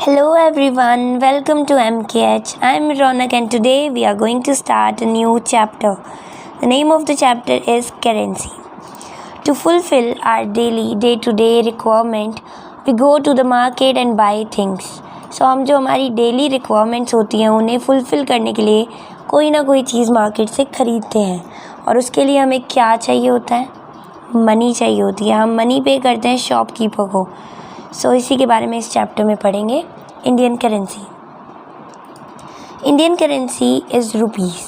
Hello everyone, welcome to MKH. I am Ronak and today we are going to start a new chapter. The name of the chapter is currency. To fulfill our daily day-to-day requirement, we go to the market and buy things. So हम जो हमारी daily requirements होती हैं उन्हें fulfil करने के लिए कोई ना कोई चीज़ मार्केट से ख़रीदते हैं और उसके लिए हमें क्या चाहिए होता है? मनी चाहिए होती है. हम मनी पे करते हैं शॉपकीपर को. सो इसी के बारे में इस चैप्टर में पढ़ेंगे. Indian currency. Indian currency is rupees.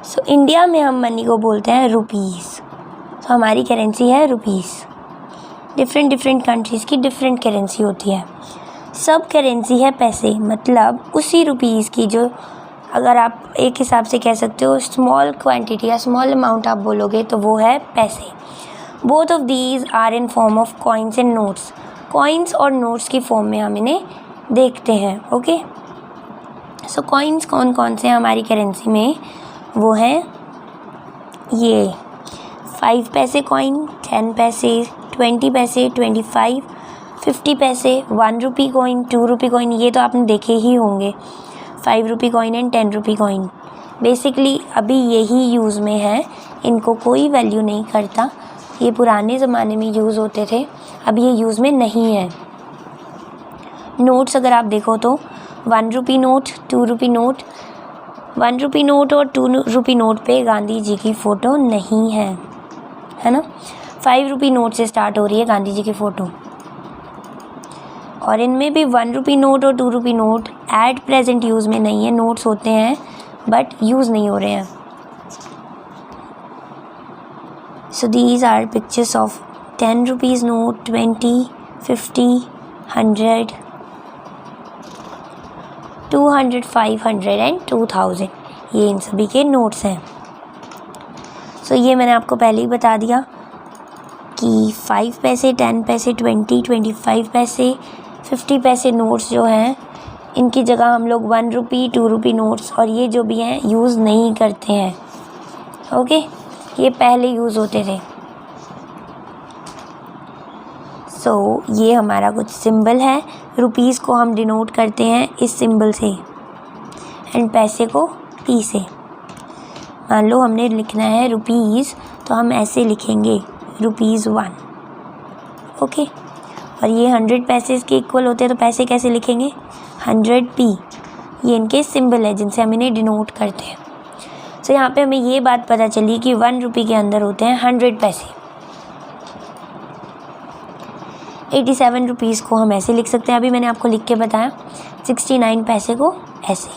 So India में हम मनी को बोलते हैं रुपीज़. सो हमारी करेंसी है रुपीज़. डिफरेंट कंट्रीज़ की डिफरेंट करेंसी होती है. सब करेंसी है पैसे, मतलब उसी रुपीज़ की जो अगर आप एक हिसाब से कह सकते हो स्मॉल क्वांटिटी या स्मॉल अमाउंट आप बोलोगे तो वो है पैसे. Both of these are in form of coins and notes. Coins और नोट्स की फॉर्म में हम इन्हें देखते हैं. ओके, सो कॉइन्स कौन कौन से हैं हमारी करेंसी में? वो हैं ये 5 पैसे कॉइन, 10 पैसे, 20 पैसे, 25, 50 पैसे, 1 रुपी कॉइन, 2 रुपी कॉइन. ये तो आपने देखे ही होंगे. 5 rupee coin and 10 rupee coin. Basically अभी यही यूज़ में है, इनको कोई वैल्यू नहीं करता. ये पुराने ज़माने में यूज़ होते थे, अब ये यूज़ में नहीं है. नोट्स अगर आप देखो तो 1 rupee note, 2 rupee note, 1 rupee note और 2 रुपी नोट पे गांधी जी की फ़ोटो नहीं है ना. 5 रुपी नोट से स्टार्ट हो रही है गांधी जी की फ़ोटो. और इनमें भी 1 रुपी नोट और 2 rupee note at present use में नहीं है. नोट्स होते हैं बट यूज़ नहीं हो रहे हैं. So these are pictures of 10 rupees note, 20, 50, 100, 200, 500 and 2000. ये इन सभी के नोट्स हैं. सो ये मैंने आपको पहले ही बता दिया कि 5 पैसे, 10 पैसे, 20, 25 पैसे, 50 पैसे नोट्स जो हैं इनकी जगह हम लोग 1 रुपी, 2 रुपी नोट्स और ये जो भी हैं यूज़ नहीं करते हैं. ओके, ये पहले यूज़ होते थे. सो ये हमारा कुछ सिंबल है. रुपीज़ को हम डिनोट करते हैं इस सिंबल से एंड पैसे को पी से. मान लो हमने लिखना है रुपीज़ तो हम ऐसे लिखेंगे ₹1. ओके, और ये 100 पैसे के इक्वल होते हैं तो पैसे कैसे लिखेंगे? 100p. ये इनके सिंबल है जिनसे हम इन्हें डिनोट करते हैं. सो यहाँ पे हमें ये बात पता चली कि 1 रुपी के अंदर होते हैं 100 पैसे. 87 रुपीज़ को हम ऐसे लिख सकते हैं, अभी मैंने आपको लिख के बताया. 69 पैसे को ऐसे.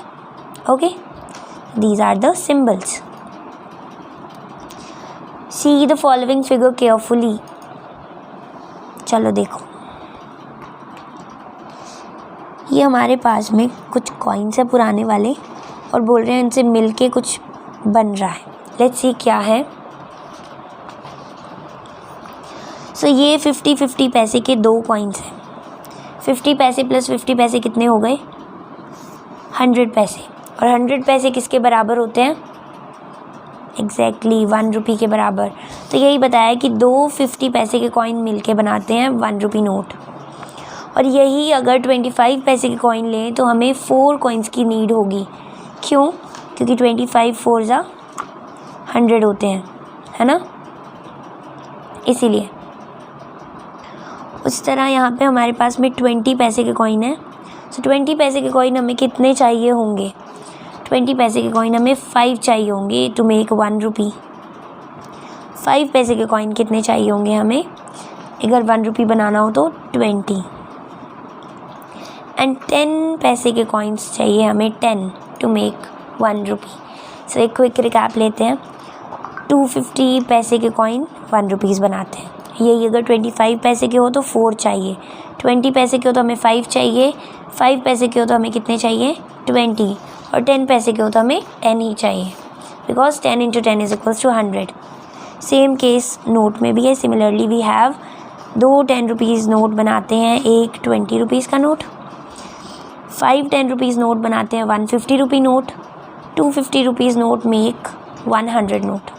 Okay, these are the symbols. See the following figure carefully. चलो देखो, ये हमारे पास में कुछ कॉइन्स है पुराने वाले और बोल रहे हैं इनसे मिलके कुछ बन रहा है. लेट्स सी क्या है. सो ये 50 पैसे के 2 कॉइन्स हैं. 50 पैसे प्लस 50 पैसे कितने हो गए? 100 पैसे. और 100 पैसे किसके बराबर होते हैं? एग्जैक्टली 1 रुपी के बराबर. तो यही बताया कि 2 50 पैसे के कॉइन मिलके बनाते हैं 1 रुपी नोट. और यही अगर 25 पैसे के कॉइन लें तो हमें 4 कॉइन्स की नीड होगी. क्यों? क्योंकि 25 4 जा 100 होते हैं, है ना, इसीलिए. उस तरह यहाँ पे हमारे पास में 20 पैसे के कॉइन है. सो 20 पैसे के कॉइन हमें कितने चाहिए होंगे? 20 पैसे के कॉइन हमें 5 चाहिए होंगे टू मेक 1 रुपी. 5 पैसे के कॉइन कितने चाहिए होंगे हमें अगर 1 रुपी बनाना हो तो? 20. एंड 10 पैसे के कॉइन्स चाहिए हमें 10 टू मेक 1 रुपी. सो एक क्विक रिकैप लेते हैं. 250 पैसे के कॉइन 1 रुपीज़ बनाते हैं. यही अगर 25 पैसे के हो तो 4 चाहिए. 20 पैसे के हो तो हमें 5 चाहिए. 5 पैसे के हो तो हमें कितने चाहिए? 20. और 10 पैसे के हो तो हमें 10 ही चाहिए because 10 × 10 is equals to 100. Same case note में भी है. Similarly we have 2 10 rupees note बनाते हैं एक 20 रुपीज़ का नोट. 5 10 रुपीज़ नोट बनाते हैं 150 rupee note. 250 rupees note make 100 note.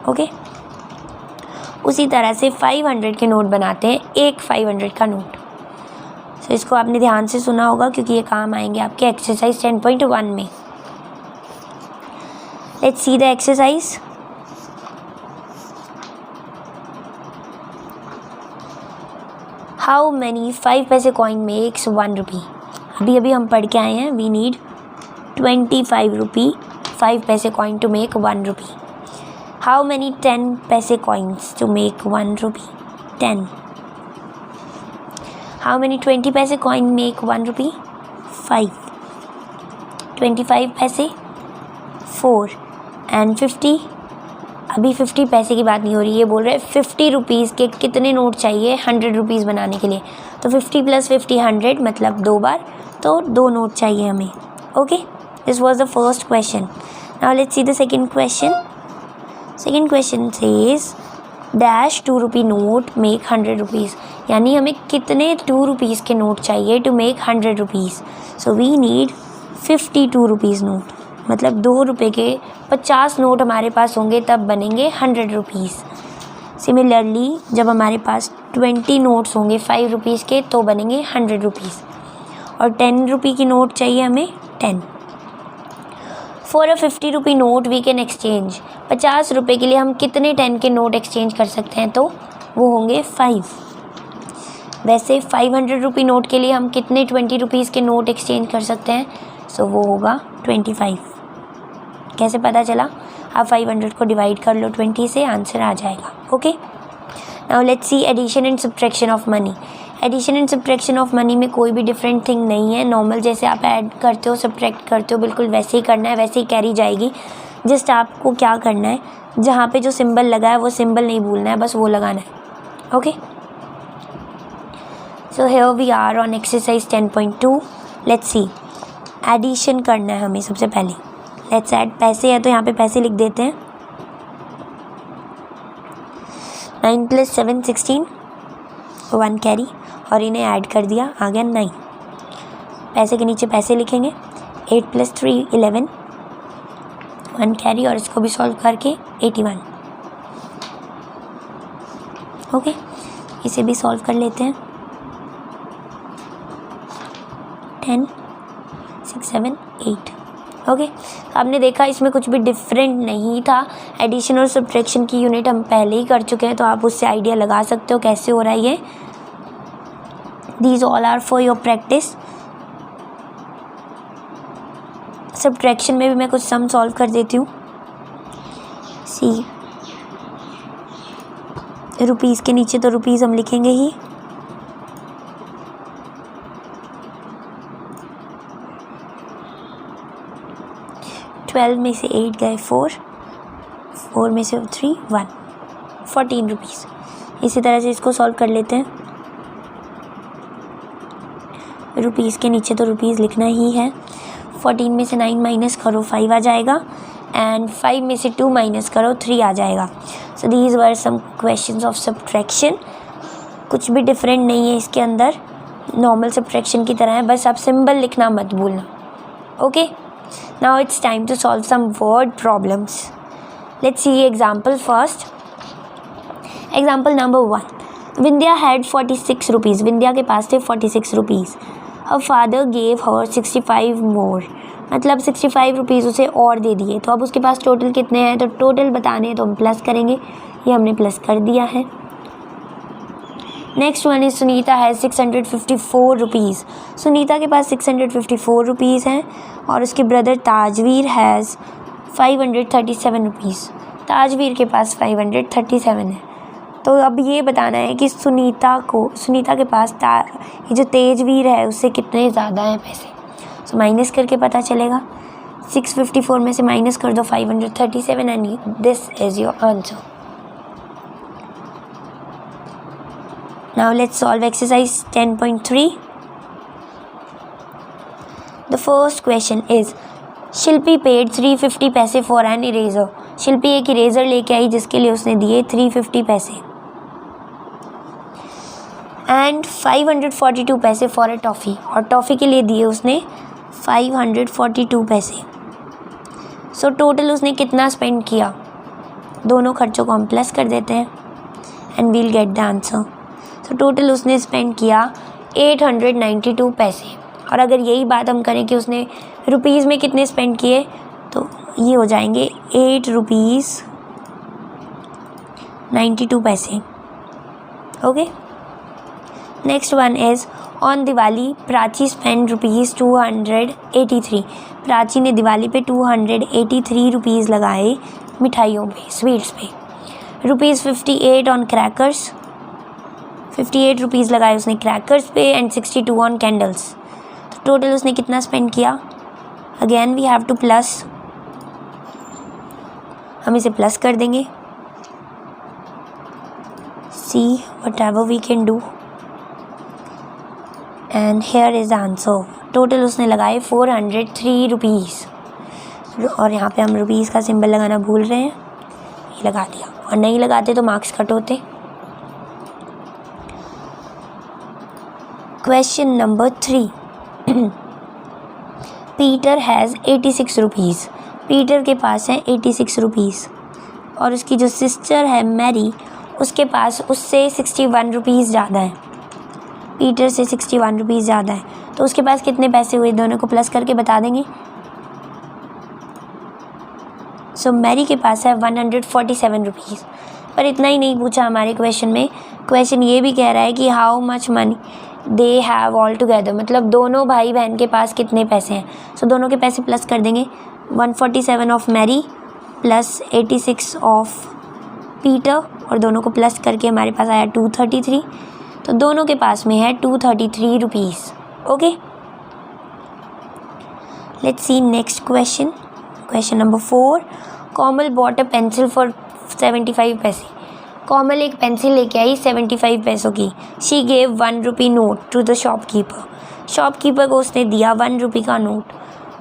Okay, उसी तरह से 500 के नोट बनाते हैं एक 500 का नोट. सो इसको आपने ध्यान से सुना होगा क्योंकि ये काम आएंगे आपके एक्सरसाइज 10.1 में। Let's see the exercise. How many 5 पैसे कॉइन मेक्स 1 रुपी। अभी हम पढ़ के आए हैं, वी नीड 25 रुपी 5 पैसे coin to make 1 rupee. How many 10 पैसे coins to make 1 rupee? 10। How many 20 पैसे कॉइन मेक 1 रुपी? 5। 25 पैसे 4 एंड 50। अभी 50 पैसे की बात नहीं हो रही, ये बोल रहे हैं 50 रुपीज़ के कितने नोट चाहिए 100 रुपीज़ बनाने के लिए। तो 50 + 50 100 मतलब 2 बार, तो 2 नोट चाहिए हमें। Okay, this was the first question. Now let's see the second question. Second question says dash 2 rupee note make 100 rupees. यानी हमें कितने 2 रुपीज़ के नोट चाहिए to make 100 rupees. So we need 52 rupees note, मतलब 2 रुपये के 50 नोट हमारे पास होंगे तब बनेंगे 100 रुपीज़। सिमिलरली जब हमारे पास 20 नोट्स होंगे 5 रुपीज़ के तो बनेंगे 100 रुपीज़। और 10 रुपये की नोट चाहिए हमें 10। For a 50 rupee note we can exchange. 50 रुपये के लिए हम कितने 10 के नोट एक्सचेंज कर सकते हैं? तो वो होंगे 5। वैसे 500 रुपी नोट के लिए हम कितने 20 रुपीज़ के नोट एक्सचेंज कर सकते हैं? सो वो होगा 25। कैसे पता चला? आप 500 को डिवाइड कर लो 20 से, आंसर आ जाएगा। Okay, now let's see addition and subtraction of money. Addition and subtraction of money में कोई भी डिफरेंट थिंग नहीं है। नॉर्मल जैसे आप ऐड करते हो सब्ट्रैक्ट करते हो बिल्कुल वैसे ही करना है, वैसे ही कैरी जाएगी। जस्ट आपको क्या करना है, जहाँ पे जो सिंबल लगा है वो सिंबल नहीं भूलना है, बस वो लगाना है। Okay, so here we are on exercise 10.2। Let's see, addition करना है हमें सबसे पहले। लेट्स ऐड, पैसे है तो यहाँ पे पैसे लिख देते हैं। 9 + 7 16, 1 कैरी, और इन्हें ऐड कर दिया, आ गया 9। पैसे के नीचे पैसे लिखेंगे। 8 + 3 11, 1 कैरी, और इसको भी सॉल्व करके 81। ओके, इसे भी सॉल्व कर लेते हैं। 10 6 7 8। ओके, आपने देखा इसमें कुछ भी डिफरेंट नहीं था। एडिशन और सब्ट्रैक्शन की यूनिट हम पहले ही कर चुके हैं, तो आप उससे आइडिया लगा सकते हो कैसे हो रहा है ये। These all are for your practice. Subtraction में भी मैं कुछ सम सॉल्व कर देती हूँ। सी, रुपीज़ के नीचे तो रुपीज़ हम लिखेंगे ही। ट्वेल्व में से 8 गए 4 में से 3 1, 14 रुपीज़। इसी तरह से इसको सॉल्व कर लेते हैं। रुपीज़ के नीचे तो रुपीज़ लिखना ही है। 14 में से 9 माइनस करो 5 आ जाएगा, एंड 5 में से 2 माइनस करो 3 आ जाएगा। So these were some questions of subtraction. कुछ भी डिफरेंट नहीं है इसके अंदर, नॉर्मल सब्ट्रैक्शन की तरह है, बस आप सिंबल लिखना मत भूलना। Okay, now it's time to solve some word problems. Let's see example first. Example number 1. Vindhya had 46 rupees. Vindhya के पास थे 46 rupees. Her father gave her 65 more. मतलब 65 रुपीज़ उसे और दे दिए। तो अब उसके पास टोटल कितने हैं? तो टोटल बताने हैं तो हम प्लस करेंगे। ये हमने प्लस कर दिया है। नेक्स्ट वन इज सुनीता है 654 रुपीज़। सुनीता के पास 654 रुपीज़ हैं, और उसके ब्रदर ताजवीर हैज़ 537 रुपीज़। ताजवीर के पास 537 है। तो अब ये बताना है कि सुनीता के पास ये जो तेजवीर है उससे कितने ज़्यादा हैं पैसे। सो माइनस करके पता चलेगा। 654 में से माइनस कर दो 537 and this is your answer. Now let's solve exercise 10.3. The first question is Shilpi paid 350 पैसे for an eraser. शिल्पी एक इरेज़र लेके आई जिसके लिए उसने दिए 350 पैसे, एंड 542 पैसे फॉर ए टॉफ़ी, और टॉफ़ी के लिए दिए उसने 542 पैसे। सो टोटल उसने कितना स्पेंड किया? दोनों खर्चों को हम प्लस कर देते हैं and we'll get the answer. तो टोटल उसने स्पेंड किया 892 पैसे। और अगर यही बात हम करें कि उसने रुपीज़ में कितने स्पेंड किए, तो ये हो जाएंगे 8 रुपीज़ 92 पैसे। Okay, next one is on Diwali Prachi spend rupees 283। Prachi ने दिवाली पे 283 रुपीज़ लगाए मिठाइयों पे, स्वीट्स पे। रुपीज़ 58 ऑन क्रैकर्स, 58 रुपीज़ लगाए उसने क्रैकर्स पे एंड 62 ऑन कैंडल्स। तो टोटल उसने कितना स्पेंड किया? Again we have to plus, हम इसे प्लस कर देंगे। See whatever we can do and here is the answer। Total उसने लगाए 403 रुपीज़। और यहाँ पे हम रुपीज़ का सिंबल लगाना भूल रहे हैं, ये लगा दिया, और नहीं लगाते तो मार्क्स कट होते। Question number 3, Peter has 86 rupees. Peter के पास है 86 रुपीज़ और उसकी जो सिस्टर है मैरी, उसके पास उससे 61 रुपीज़ ज़्यादा है। पीटर से 61 रुपीज़ ज़्यादा है, तो उसके पास कितने पैसे हुए? दोनों को प्लस करके बता देंगे। सो मैरी के पास है 147 रुपीज़। पर इतना ही नहीं पूछा हमारे क्वेश्चन में, क्वेश्चन ये भी कह रहा है कि how much money they have all together, मतलब दोनों भाई बहन के पास कितने पैसे हैं। सो दोनों के पैसे प्लस कर देंगे, 147 of Mary plus 86 of Peter, और दोनों को प्लस करके हमारे पास आया 233। तो दोनों के पास में है 233 rupees. Okay, let's C next question. Question number 4, Komal bought a pencil for 75 पैसे। कोमल एक पेंसिल लेके आई 75 पैसों की। She gave 1 rupee note to the shopkeeper. Shopkeeper को उसने दिया 1 रुपी का नोट,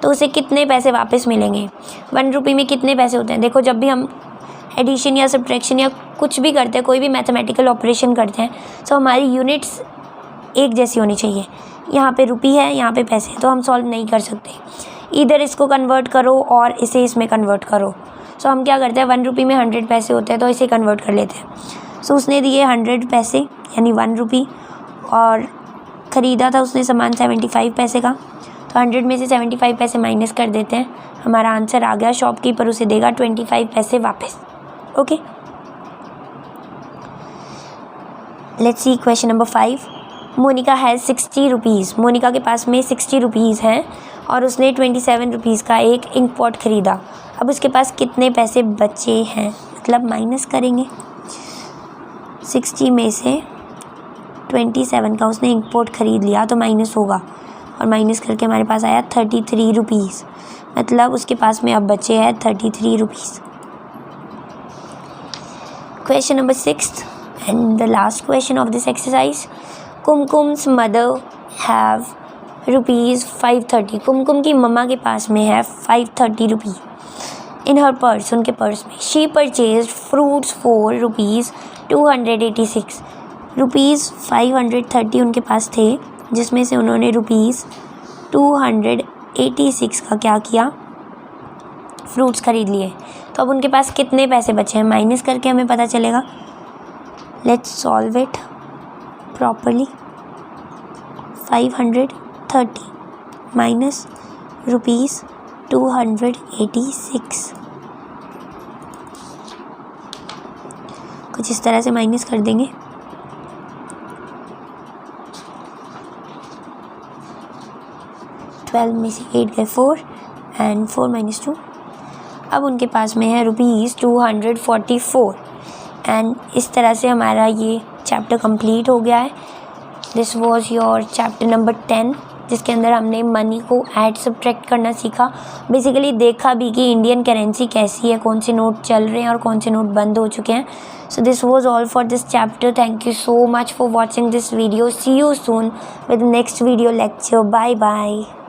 तो उसे कितने पैसे वापस मिलेंगे? 1 रुपी में कितने पैसे होते हैं? देखो, जब भी हम एडिशन या सब्ट्रैक्शन या कुछ भी करते हैं, कोई भी मैथमेटिकल ऑपरेशन करते हैं, तो हमारी यूनिट्स एक जैसी होनी चाहिए। यहाँ पे रुपी है, यहाँ पे पैसे, तो हम सॉल्व नहीं कर सकते। इधर इसको कन्वर्ट करो और इसे इसमें कन्वर्ट करो। सो हम क्या करते हैं, 1 रुपी में 100 पैसे होते हैं, तो इसे कन्वर्ट कर लेते हैं। सो उसने दिए 100 पैसे यानी 1 रुपी, और ख़रीदा था उसने सामान 75 पैसे का। तो 100 में से 75 पैसे माइनस कर देते हैं, हमारा आंसर आ गया। शॉपकीपर उसे देगा 25 पैसे वापस। Okay, let's see question number 5, Monica has 60 rupees. Monica के पास में 60 रुपीज़ हैं और उसने 27 रुपीज़ का एक इंक पॉट ख़रीदा। अब उसके पास कितने पैसे बचे हैं? मतलब माइनस करेंगे, 60 में से 27 का उसने इंक पॉट ख़रीद लिया, तो माइनस होगा, और माइनस करके हमारे पास आया 33 रुपीज़। मतलब उसके पास में अब बचे हैं 33 rupees. Question number 6 and the last question of this exercise. Kumkum's mother have rupees 530। Kumkum की मम्मा के पास में है 530 रुपी इन हर पर्स, उनके पर्स में। She purchase fruits for rupees 286। Rupees 530 उनके पास थे, जिसमें से उन्होंने रुपीज़ 286 का क्या किया? फ्रूट्स ख़रीद लिए। तो अब उनके पास कितने पैसे बचे हैं? माइनस करके हमें पता चलेगा। Let's solve it properly. 530 minus rupees 286, कुछ इस तरह से माइनस कर देंगे। ट्वेल्व में से 8 गए 4 एंड 4 माइनस 2। अब उनके पास में है रुपीज़ 244 एंड इस तरह से हमारा ये चैप्टर कंप्लीट हो गया है। This was your chapter number 10, जिसके अंदर हमने मनी को ऐड सब्ट्रैक्ट करना सीखा। बेसिकली देखा भी कि इंडियन करेंसी कैसी है, कौन से नोट चल रहे हैं और कौन से नोट बंद हो चुके हैं। So this was all for this chapter. Thank you so much for watching this video. See you soon with next video lecture. Bye bye.